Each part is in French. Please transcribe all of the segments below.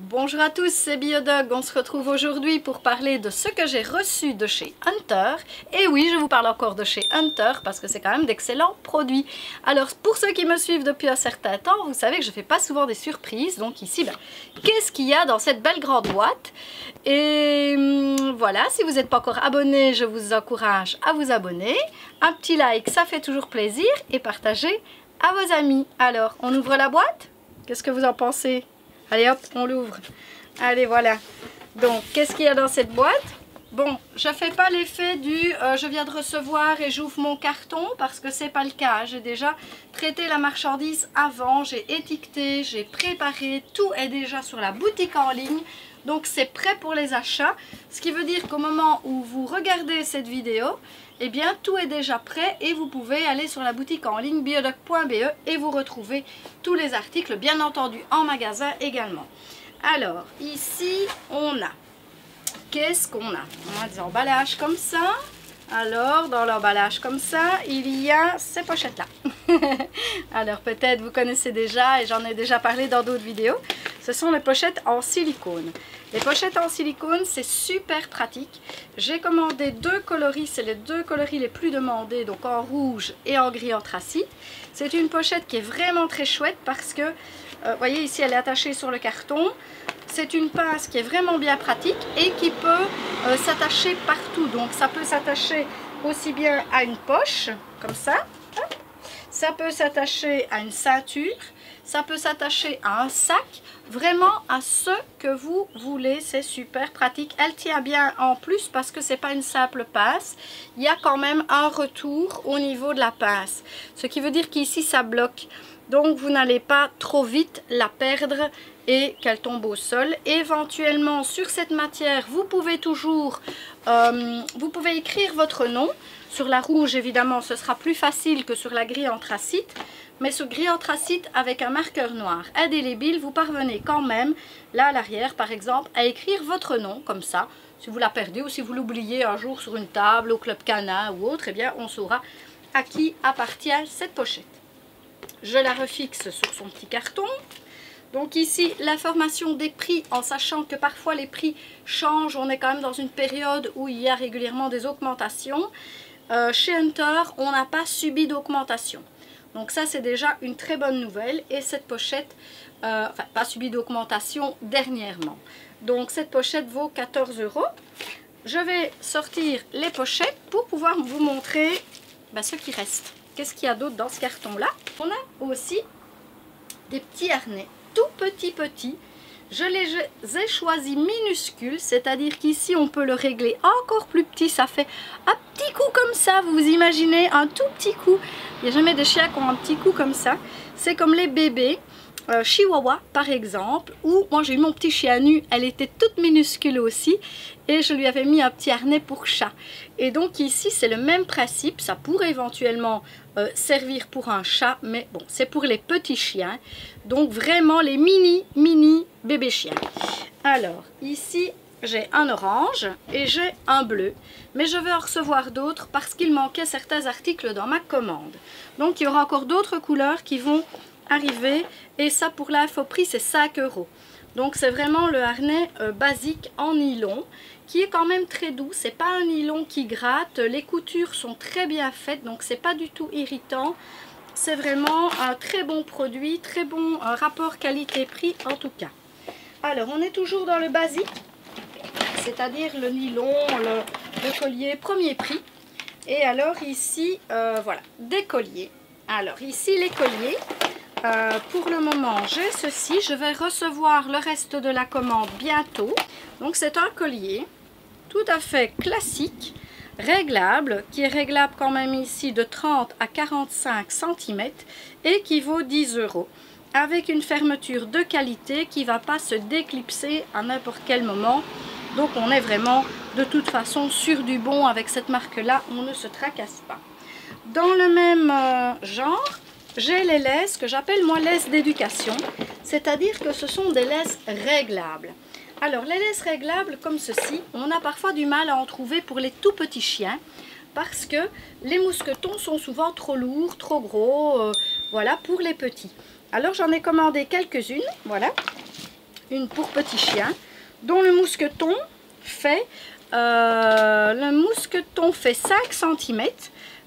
Bonjour à tous, c'est Biodog. On se retrouve aujourd'hui pour parler de ce que j'ai reçu de chez Hunter. Et oui, je vous parle encore de chez Hunter parce que c'est quand même d'excellents produits. Alors, pour ceux qui me suivent depuis un certain temps, vous savez que je ne fais pas souvent des surprises. Donc ici, qu'est-ce qu'il y a dans cette belle grande boîte? Et voilà, si vous n'êtes pas encore abonné, je vous encourage à vous abonner. Un petit like, ça fait toujours plaisir. Et partagez à vos amis. Alors, on ouvre la boîte? Qu'est-ce que vous en pensez? Allez hop, on l'ouvre. Allez, voilà. Donc, qu'est-ce qu'il y a dans cette boîte? Bon, je ne fais pas l'effet du je viens de recevoir et j'ouvre mon carton parce que c'est pas le cas. J'ai déjà traité la marchandise avant, j'ai étiqueté, j'ai préparé, tout est déjà sur la boutique en ligne. Donc, c'est prêt pour les achats. Ce qui veut dire qu'au moment où vous regardez cette vidéo, eh bien, tout est déjà prêt et vous pouvez aller sur la boutique en ligne biodog.be et vous retrouvez tous les articles, bien entendu, en magasin également. Alors, ici, on a... Qu'est-ce qu'on a? On a des emballages comme ça. Alors, dans l'emballage comme ça, il y a ces pochettes-là. Alors, peut-être vous connaissez déjà et j'en ai déjà parlé dans d'autres vidéos. Ce sont les pochettes en silicone. Les pochettes en silicone, c'est super pratique. J'ai commandé deux coloris, c'est les deux coloris les plus demandés, donc en rouge et en gris anthracite. C'est une pochette qui est vraiment très chouette parce que, vous voyez ici, elle est attachée sur le carton. C'est une pince qui est vraiment bien pratique et qui peut s'attacher partout. Donc ça peut s'attacher aussi bien à une poche, comme ça. Ça peut s'attacher à une ceinture. Ça peut s'attacher à un sac. Vraiment à ce que vous voulez. C'est super pratique. Elle tient bien en plus parce que c'est pas une simple pince. Il y a quand même un retour au niveau de la pince. Ce qui veut dire qu'ici ça bloque. Donc vous n'allez pas trop vite la perdre et qu'elle tombe au sol. Éventuellement sur cette matière, vous pouvez toujours vous pouvez écrire votre nom. Sur la rouge évidemment ce sera plus facile que sur la gris anthracite. Mais ce gris anthracite avec un marqueur noir indélébile, vous parvenez quand même, là à l'arrière par exemple, à écrire votre nom comme ça. Si vous la perdez ou si vous l'oubliez un jour sur une table, au Club Cana ou autre, eh bien on saura à qui appartient cette pochette. Je la refixe sur son petit carton. Donc ici, l'information des prix, en sachant que parfois les prix changent. On est quand même dans une période où il y a régulièrement des augmentations. Chez Hunter, on n'a pas subi d'augmentation. Donc ça, c'est déjà une très bonne nouvelle. Et cette pochette, enfin, pas subi d'augmentation dernièrement. Donc cette pochette vaut 14 €. Je vais sortir les pochettes pour pouvoir vous montrer ce qui reste. Qu'est-ce qu'il y a d'autre dans ce carton-là? On a aussi des petits harnais, tout petits. Je les ai choisis minuscules, c'est-à-dire qu'ici on peut le régler encore plus petit. Ça fait un petit coup comme ça, vous imaginez, un tout petit coup. Il n'y a jamais des chiens qui ont un petit coup comme ça. C'est comme les bébés. Chihuahua par exemple, où moi j'ai eu mon petit chien nu, elle était toute minuscule aussi et je lui avais mis un petit harnais pour chat. Et donc ici c'est le même principe, ça pourrait éventuellement servir pour un chat, mais bon c'est pour les petits chiens, donc vraiment les mini bébés chiens. Alors ici j'ai un orange et j'ai un bleu, mais je vais en recevoir d'autres parce qu'il manquait certains articles dans ma commande. Donc il y aura encore d'autres couleurs qui vont arriver et ça pour l'infoprix c'est 5 €. Donc c'est vraiment le harnais basique en nylon qui est quand même très doux, c'est pas un nylon qui gratte, les coutures sont très bien faites donc c'est pas du tout irritant, c'est vraiment un très bon produit, très bon rapport qualité-prix en tout cas. Alors on est toujours dans le basique, c'est-à-dire le nylon, le collier premier prix. Et alors ici voilà, des colliers. Alors ici les colliers. Pour le moment j'ai ceci, je vais recevoir le reste de la commande bientôt. Donc c'est un collier tout à fait classique, réglable, qui est réglable quand même ici de 30 à 45 cm et qui vaut 10 €. Avec une fermeture de qualité qui ne va pas se déclipser à n'importe quel moment. Donc on est vraiment de toute façon sur du bon avec cette marque là, on ne se tracasse pas. Dans le même genre, j'ai les laisses que j'appelle moi laisses d'éducation, c'est-à-dire que ce sont des laisses réglables. Alors les laisses réglables comme ceci, on a parfois du mal à en trouver pour les tout petits chiens parce que les mousquetons sont souvent trop lourds, trop gros, voilà pour les petits. Alors j'en ai commandé quelques-unes, voilà. une pour petit chien, dont le mousqueton fait 5 cm.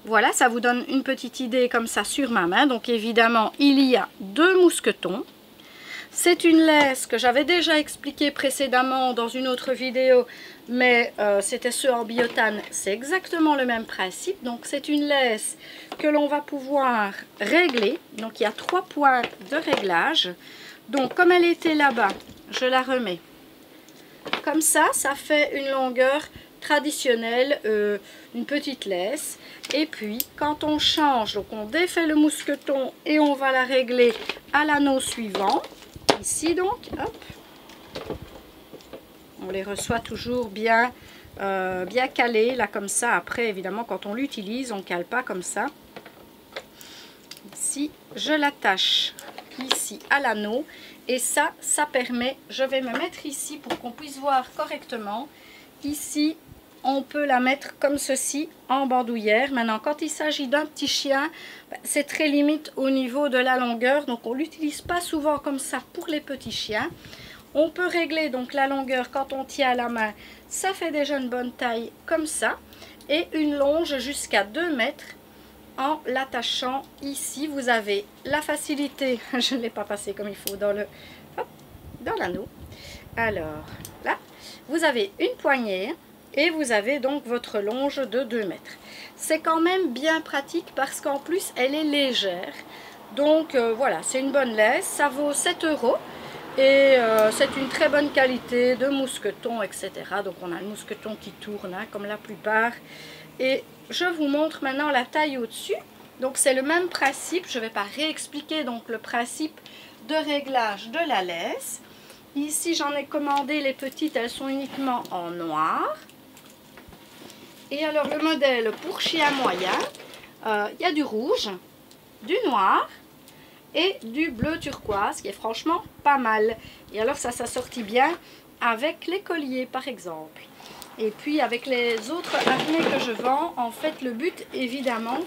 Voilà, ça vous donne une petite idée comme ça sur ma main. Donc évidemment, il y a 2 mousquetons. C'est une laisse que j'avais déjà expliqué précédemment dans une autre vidéo, mais c'était ce en biotane. C'est exactement le même principe. Donc c'est une laisse que l'on va pouvoir régler. Donc il y a 3 points de réglage. Donc comme elle était là-bas, je la remets comme ça. Ça fait une longueur traditionnelle, une petite laisse. Et puis quand on change, donc on défait le mousqueton et on va la régler à l'anneau suivant. Ici donc, hop, on les reçoit toujours bien calés là comme ça. Après évidemment quand on l'utilise on ne cale pas comme ça. Ici je l'attache ici à l'anneau et ça permet, je vais me mettre ici pour qu'on puisse voir correctement. Ici on peut la mettre comme ceci en bandoulière. Maintenant quand il s'agit d'un petit chien, c'est très limite au niveau de la longueur, donc on l'utilise pas souvent comme ça pour les petits chiens. On peut régler donc la longueur quand on tient à la main, ça fait déjà une bonne taille comme ça, et une longe jusqu'à 2 mètres en l'attachant ici. Vous avez la facilité, je ne l'ai pas passé comme il faut dans l'anneau. Alors là, vous avez une poignée et vous avez donc votre longe de 2 mètres. C'est quand même bien pratique parce qu'en plus elle est légère. Donc voilà, c'est une bonne laisse, ça vaut 7 € et c'est une très bonne qualité de mousqueton, etc. Donc on a le mousqueton qui tourne hein, comme la plupart. Et je vous montre maintenant la taille au-dessus. Donc c'est le même principe, je ne vais pas réexpliquer donc le principe de réglage de la laisse. Ici j'en ai commandé les petites, elles sont uniquement en noir. Et alors le modèle pour chien moyen, il y a du rouge, du noir et du bleu turquoise qui est franchement pas mal. Et alors ça s'assortit bien avec les colliers par exemple. Et puis avec les autres harnais que je vends, en fait le but évidemment,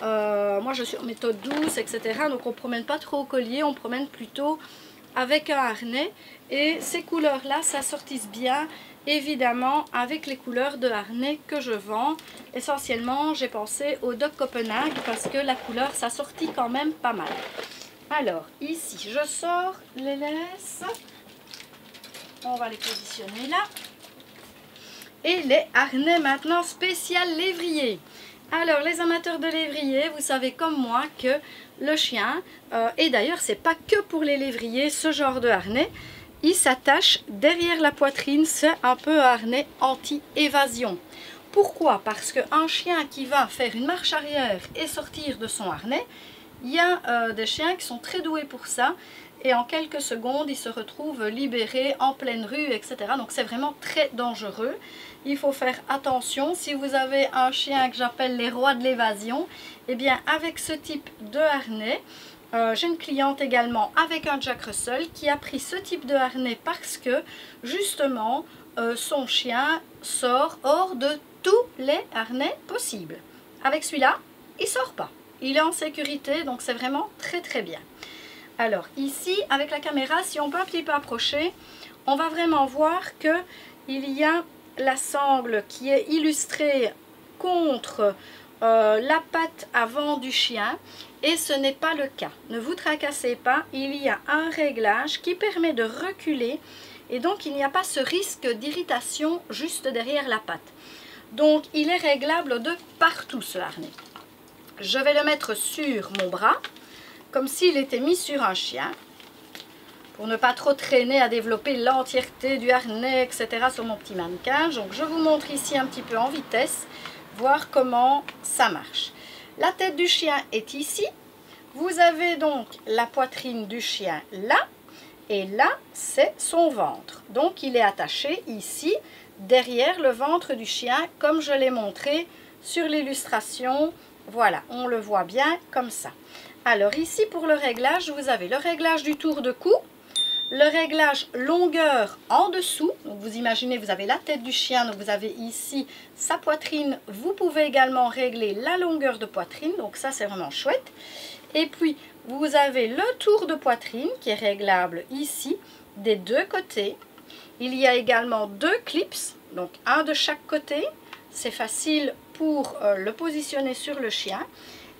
moi je suis en méthode douce etc. Donc on ne promène pas trop au collier, on promène plutôt avec un harnais. Et ces couleurs là s'assortissent bien évidemment avec les couleurs de harnais que je vends. Essentiellement j'ai pensé au Doc Copenhague parce que la couleur s'assortit quand même pas mal. Alors ici je sors les laisses, on va les positionner là. Et les harnais maintenant spécial lévrier. Alors les amateurs de lévrier, vous savez comme moi que le chien, et d'ailleurs c'est pas que pour les lévriers ce genre de harnais, il s'attache derrière la poitrine, c'est un peu un harnais anti-évasion. Pourquoi? Parce qu'un chien qui va faire une marche arrière et sortir de son harnais, il y a des chiens qui sont très doués pour ça. Et en quelques secondes, ils se retrouvent libérés en pleine rue, etc. Donc c'est vraiment très dangereux. Il faut faire attention. Si vous avez un chien que j'appelle les rois de l'évasion, eh bien avec ce type de harnais, j'ai une cliente également avec un Jack Russell qui a pris ce type de harnais parce que justement son chien sort hors de tous les harnais possibles. Avec celui-là, il ne sort pas. Il est en sécurité, donc c'est vraiment très très bien. Alors ici, avec la caméra, si on peut un petit peu approcher, on va vraiment voir qu'il y a la sangle qui est illustrée contre la patte avant du chien. Et ce n'est pas le cas. Ne vous tracassez pas, il y a un réglage qui permet de reculer. Et donc il n'y a pas ce risque d'irritation juste derrière la patte. Donc il est réglable de partout ce harnais. Je vais le mettre sur mon bras, comme s'il était mis sur un chien, pour ne pas trop traîner à développer l'entièreté du harnais, etc. sur mon petit mannequin. Donc je vous montre ici un petit peu en vitesse, voir comment ça marche. La tête du chien est ici. Vous avez donc la poitrine du chien là, et là c'est son ventre. Donc il est attaché ici, derrière le ventre du chien, comme je l'ai montré sur l'illustration. Voilà, on le voit bien comme ça. Alors ici pour le réglage, vous avez le réglage du tour de cou, le réglage longueur en dessous. Donc vous imaginez, vous avez la tête du chien, donc vous avez ici sa poitrine. Vous pouvez également régler la longueur de poitrine, donc ça c'est vraiment chouette. Et puis vous avez le tour de poitrine qui est réglable ici. des deux côtés. Il y a également 2 clips, donc un de chaque côté. C'est facile pour le positionner sur le chien.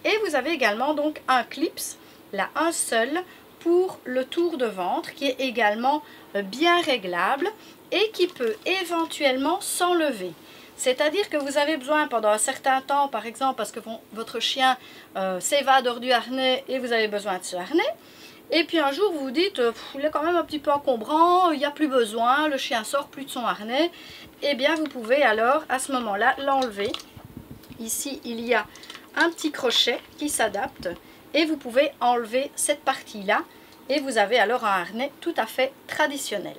Et vous avez également donc un clips, là un seul, pour le tour de ventre qui est également bien réglable et qui peut éventuellement s'enlever. C'est-à-dire que vous avez besoin pendant un certain temps, par exemple parce que votre chien s'évade hors du harnais et vous avez besoin de ce harnais. Et puis un jour vous vous dites, il est quand même un petit peu encombrant, il n'y a plus besoin, le chien sort plus de son harnais. Eh bien vous pouvez alors à ce moment-là l'enlever. Ici il y a un petit crochet qui s'adapte et vous pouvez enlever cette partie-là et vous avez alors un harnais tout à fait traditionnel.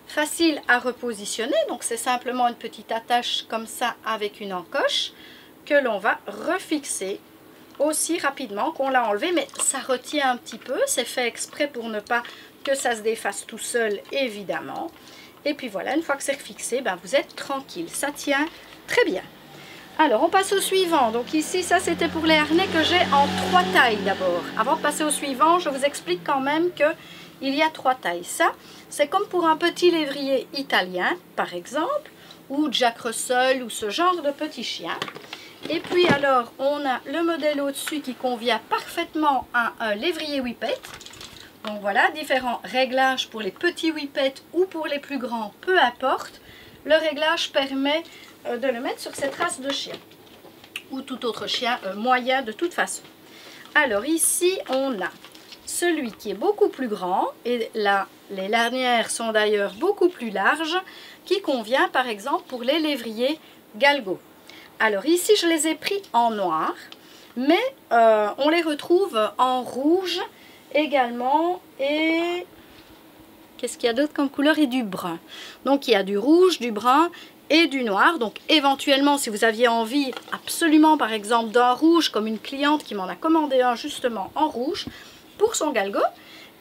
Facile à repositionner, donc c'est simplement une petite attache comme ça avec une encoche que l'on va refixer aussi rapidement qu'on l'a enlevé, mais ça retient un petit peu, c'est fait exprès pour ne pas que ça se défasse tout seul évidemment. Et puis voilà, une fois que c'est refixé, ben vous êtes tranquille, ça tient très bien. Alors, on passe au suivant. Donc ici, ça c'était pour les harnais que j'ai en 3 tailles d'abord. Avant de passer au suivant, je vous explique quand même qu'il y a 3 tailles. Ça, c'est comme pour un petit lévrier italien, par exemple, ou Jack Russell, ou ce genre de petit chien. Et puis alors, on a le modèle au-dessus qui convient parfaitement à un lévrier whippet. Donc voilà, différents réglages pour les petits whippets ou pour les plus grands, peu importe. Le réglage permet de le mettre sur cette race de chien ou tout autre chien moyen de toute façon. Alors ici on a celui qui est beaucoup plus grand et là les lanières sont d'ailleurs beaucoup plus larges, qui convient par exemple pour les lévriers galgo. Alors ici je les ai pris en noir, mais on les retrouve en rouge également et qu'est-ce qu'il y a d'autre comme couleur, et du brun. Donc il y a du rouge, du brun et du noir. Donc éventuellement si vous aviez envie absolument par exemple d'un rouge, comme une cliente qui m'en a commandé un justement en rouge pour son galgo,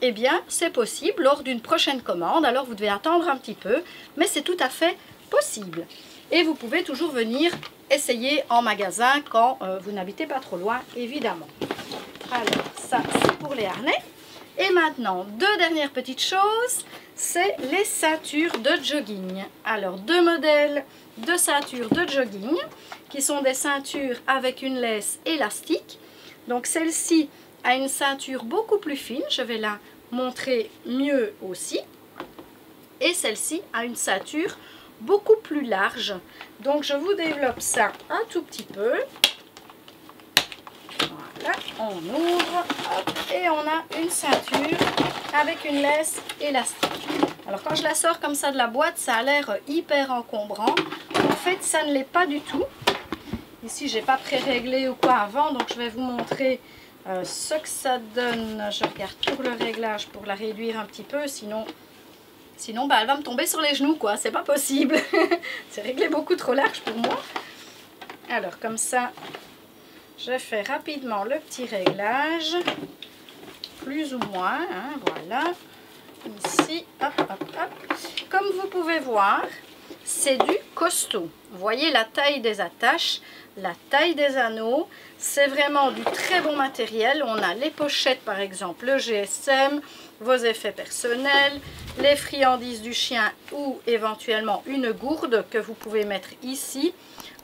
eh bien c'est possible lors d'une prochaine commande. Alors vous devez attendre un petit peu, mais c'est tout à fait possible. Et vous pouvez toujours venir essayer en magasin quand vous n'habitez pas trop loin évidemment. Alors ça c'est pour les harnais. Et maintenant, 2 dernières petites choses, c'est les ceintures de jogging. Alors, 2 modèles de ceintures de jogging, qui sont des ceintures avec une laisse élastique. Donc, celle-ci a une ceinture beaucoup plus fine, je vais la montrer mieux aussi. Et celle-ci a une ceinture beaucoup plus large. Donc, je vous développe ça un tout petit peu. Voilà, on ouvre, hop, et on a une ceinture avec une laisse élastique. Alors quand je la sors comme ça de la boîte, ça a l'air hyper encombrant. En fait, ça ne l'est pas du tout. Ici, j'ai pas pré-réglé ou quoi avant, donc je vais vous montrer ce que ça donne. Je regarde pour le réglage pour la réduire un petit peu, sinon bah, elle va me tomber sur les genoux, quoi. C'est pas possible. C'est réglé beaucoup trop large pour moi. Alors comme ça, je fais rapidement le petit réglage, plus ou moins, hein, voilà, ici, hop, hop, hop. Comme vous pouvez voir, c'est du costaud. Vous voyez la taille des attaches, la taille des anneaux, c'est vraiment du très bon matériel. On a les pochettes par exemple, le GSM, vos effets personnels, les friandises du chien ou éventuellement une gourde que vous pouvez mettre ici.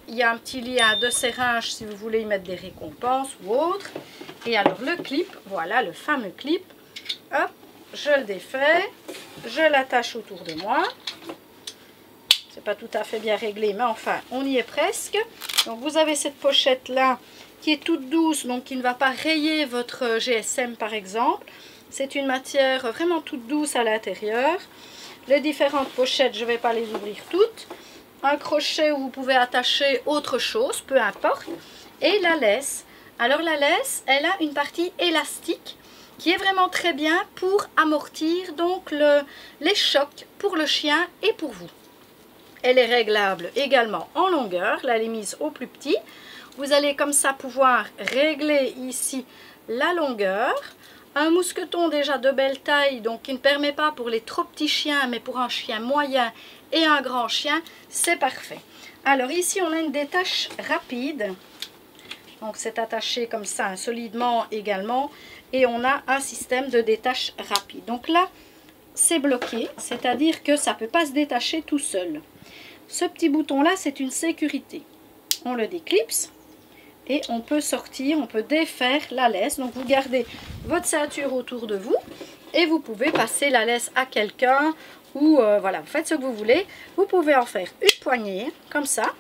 Il y a un petit lien de serrage si vous voulez y mettre des récompenses ou autre. Et alors le clip, voilà le fameux clip. Hop, je le défais, je l'attache autour de moi. C'est pas tout à fait bien réglé, mais enfin, on y est presque. Donc vous avez cette pochette là qui est toute douce, donc qui ne va pas rayer votre GSM par exemple. C'est une matière vraiment toute douce à l'intérieur. Les différentes pochettes, je ne vais pas les ouvrir toutes. Un crochet où vous pouvez attacher autre chose, peu importe. Et la laisse. Alors la laisse, elle a une partie élastique qui est vraiment très bien pour amortir donc les chocs pour le chien et pour vous. Elle est réglable également en longueur. Là, elle est mise au plus petit. Vous allez comme ça pouvoir régler ici la longueur. Un mousqueton déjà de belle taille, donc qui ne permet pas pour les trop petits chiens, mais pour un chien moyen et un grand chien, c'est parfait. Alors ici, on a une détache rapide. Donc c'est attaché comme ça, hein, solidement également. Et on a un système de détache rapide. Donc là, c'est bloqué, c'est-à-dire que ça ne peut pas se détacher tout seul. Ce petit bouton-là, c'est une sécurité. On le déclipse et on peut sortir, on peut défaire la laisse. Donc vous gardez votre ceinture autour de vous et vous pouvez passer la laisse à quelqu'un ou voilà, vous faites ce que vous voulez. Vous pouvez en faire une poignée, comme ça,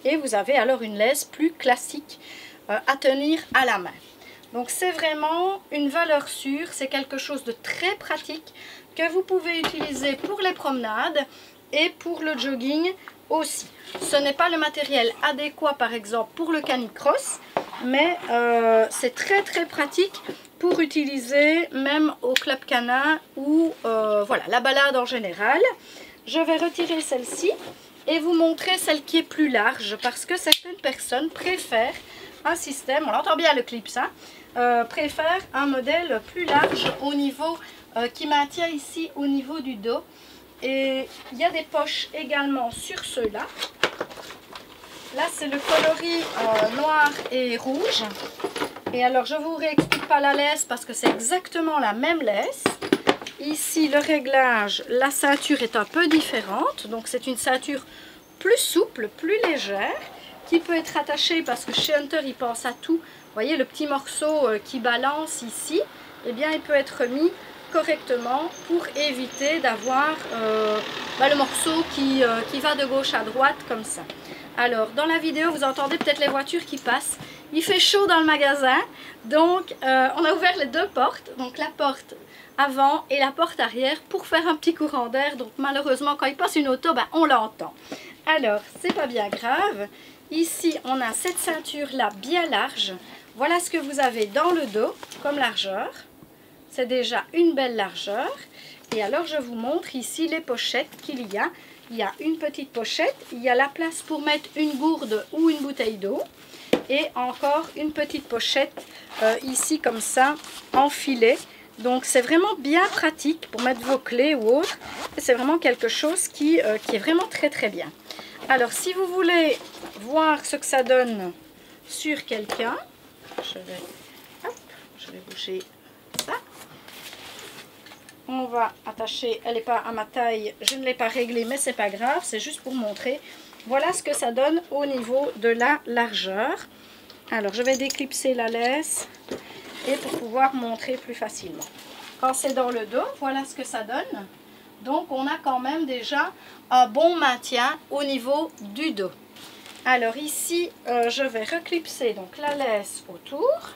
et vous avez alors une laisse plus classique à tenir à la main. Donc c'est vraiment une valeur sûre, c'est quelque chose de très pratique que vous pouvez utiliser pour les promenades et pour le jogging aussi. Ce n'est pas le matériel adéquat par exemple pour le canicross, mais c'est très très pratique pour utiliser même au club canin ou voilà, la balade en général. Je vais retirer celle-ci et vous montrer celle qui est plus large parce que certaines personnes préfèrent un système, on entend bien le clip ça, préfèrent un modèle plus large au niveau qui maintient ici au niveau du dos. Et il y a des poches également sur ceux-là. Là c'est le coloris noir et rouge. Et alors je ne vous réexplique pas la laisse parce que c'est exactement la même laisse. Ici le réglage, la ceinture est un peu différente. Donc c'est une ceinture plus souple, plus légère, qui peut être attachée parce que chez Hunter il pense à tout. Vous voyez le petit morceau qui balance ici, eh bien il peut être mis correctement pour éviter d'avoir le morceau qui va de gauche à droite comme ça. Alors dans la vidéo vous entendez peut-être les voitures qui passent. Il fait chaud dans le magasin, donc on a ouvert les deux portes, donc la porte avant et la porte arrière pour faire un petit courant d'air. Donc malheureusement quand il passe une auto, ben, on l'entend. Alors c'est pas bien grave. Ici on a cette ceinture là bien large. Voilà ce que vous avez dans le dos comme largeur. C'est déjà une belle largeur. Et alors je vous montre ici les pochettes qu'il y a. Il y a une petite pochette, il y a la place pour mettre une gourde ou une bouteille d'eau. Et encore une petite pochette ici comme ça, en filet. Donc c'est vraiment bien pratique pour mettre vos clés ou autre. C'est vraiment quelque chose qui est vraiment très très bien. Alors si vous voulez voir ce que ça donne sur quelqu'un, je vais bouger ça. On va attacher, elle n'est pas à ma taille, je ne l'ai pas réglée mais c'est pas grave, c'est juste pour montrer. Voilà ce que ça donne au niveau de la largeur. Alors je vais déclipser la laisse et pour pouvoir montrer plus facilement. Quand c'est dans le dos, voilà ce que ça donne. Donc on a quand même déjà un bon maintien au niveau du dos. Alors ici je vais reclipser donc la laisse autour.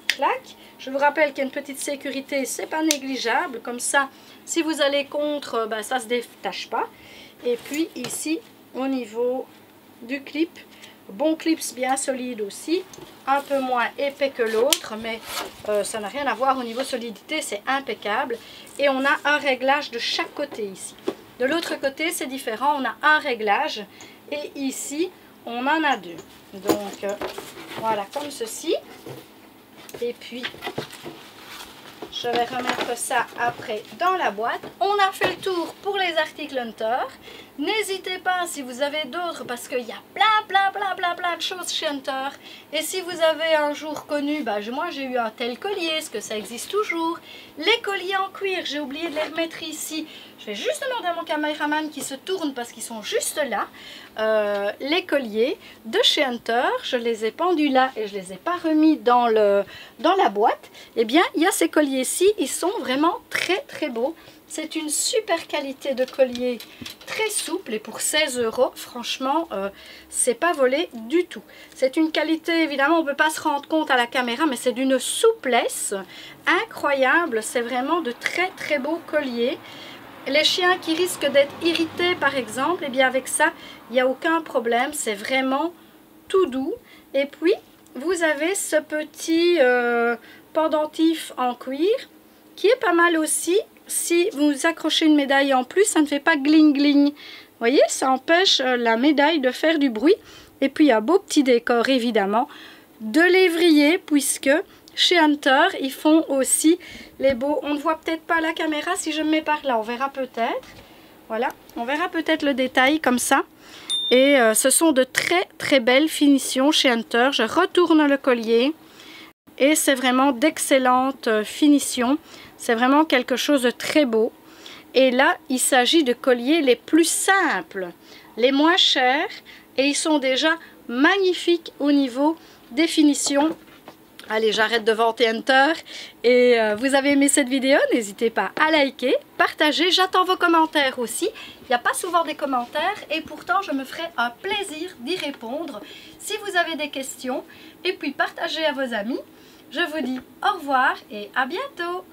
Clac. Je vous rappelle qu'il y a une petite sécurité, c'est pas négligeable. Comme ça, si vous allez contre, ben, ça se détache pas. Et puis ici, au niveau du clip, bon clips bien solide aussi. Un peu moins épais que l'autre, mais ça n'a rien à voir au niveau solidité, c'est impeccable. Et on a un réglage de chaque côté ici. De l'autre côté, c'est différent, on a un réglage. Et ici, on en a deux. Donc, voilà, comme ceci. Et puis, je vais remettre ça après dans la boîte. On a fait le tour pour les articles Hunter. N'hésitez pas si vous avez d'autres parce qu'il y a plein de choses chez Hunter. Et si vous avez un jour connu, bah, moi j'ai eu un tel collier, est-ce que ça existe toujours? Les colliers en cuir, j'ai oublié de les remettre ici. Je vais juste demander à mon caméraman qui se tourne parce qu'ils sont juste là. Les colliers de chez Hunter, je les ai pendus là et je les ai pas remis dans la boîte. Eh bien, il y a ces colliers-ci, ils sont vraiment très beaux. C'est une super qualité de collier, très souple et pour 16 €, franchement, c'est pas volé du tout. C'est une qualité, évidemment, on ne peut pas se rendre compte à la caméra, mais c'est d'une souplesse incroyable. C'est vraiment de très beaux colliers. Les chiens qui risquent d'être irrités, par exemple, eh bien avec ça, il n'y a aucun problème. C'est vraiment tout doux. Et puis, vous avez ce petit pendentif en cuir qui est pas mal aussi. Si vous accrochez une médaille en plus, ça ne fait pas gling gling. Vous voyez, ça empêche la médaille de faire du bruit. Et puis, il y a un beau petit décor, évidemment, de lévrier, puisque chez Hunter, ils font aussi les beaux... On ne voit peut-être pas la caméra, si je me mets par là, on verra peut-être. Voilà, on verra peut-être le détail comme ça. Et ce sont de très belles finitions chez Hunter. Je retourne le collier. et c'est vraiment d'excellente finition. C'est vraiment quelque chose de très beau. Et là, il s'agit de colliers les plus simples, les moins chers, et ils sont déjà magnifiques au niveau des finitions. Allez, j'arrête de vanter Hunter. Et vous avez aimé cette vidéo, n'hésitez pas à liker, partager. J'attends vos commentaires aussi. Il n'y a pas souvent des commentaires et pourtant je me ferai un plaisir d'y répondre si vous avez des questions. Et puis partagez à vos amis. Je vous dis au revoir et à bientôt.